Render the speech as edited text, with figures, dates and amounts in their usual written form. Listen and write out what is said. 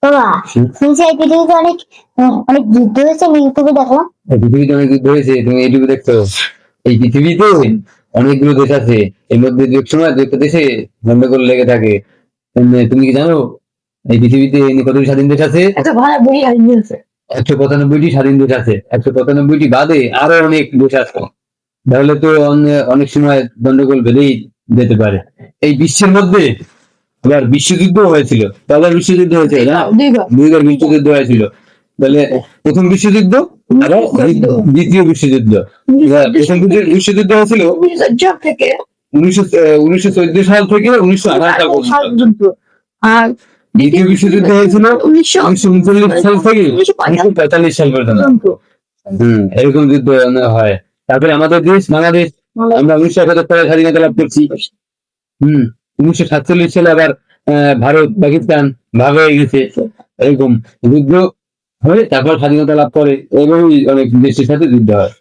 বাবা শুনছি এই পৃথিবীতে অনেক অনেক যুদ্ধ হয়েছে, আমি ইউটিউবে দেখলাম। পৃথিবীতে অনেক যুদ্ধ হয়েছে, তুমি ইউটিউবে দেখছো? এই পৃথিবীতে অনেকগুলো দেশ আছে, এর মধ্যে দু এক সময় দু একটা দেশে গন্ডগোল লেগে থাকে। তুমি কি জানো এই পৃথিবীতে কতটি স্বাধীন দেশ আছে? একটা ভালো বই আছে। 195টি স্বাধীন দেশ আছে, 195টি বাদে আরো অনেক দেশ আছে। তাহলে তো অনেক সময় গন্ডগোল বেড়েই যেতে পারে। এই বিশ্বের মধ্যে আবার বিশ্বযুদ্ধ হয়েছিল, কয়বার বিশ্বযুদ্ধ হয়েছে না? দুইবার বিশ্বযুদ্ধ হয়েছিল। তাহলে প্রথম বিশ্বযুদ্ধ আর দ্বিতীয় বিশ্বযুদ্ধ। প্রথম বিশ্বযুদ্ধ হয়েছিল থেকে 1914 সাল থেকে 1918 সাল পর্যন্ত। আর দ্বিতীয় বিশ্বযুদ্ধ হয়েছিল 1939 সাল থেকে 1945 সাল পর্যন্ত। এরকম যুদ্ধ হয়। তারপরে আমাদের দেশ বাংলাদেশ, আমরা 1971 সালে স্বাধীনতা লাভ করছি। 1947 সালে আবার ভারত পাকিস্তান ভাগ হয়ে গেছে। এরকম যুদ্ধ হয়ে তারপর স্বাধীনতা লাভ করে, এরকমই অনেক দেশের সাথে যুদ্ধ হয়।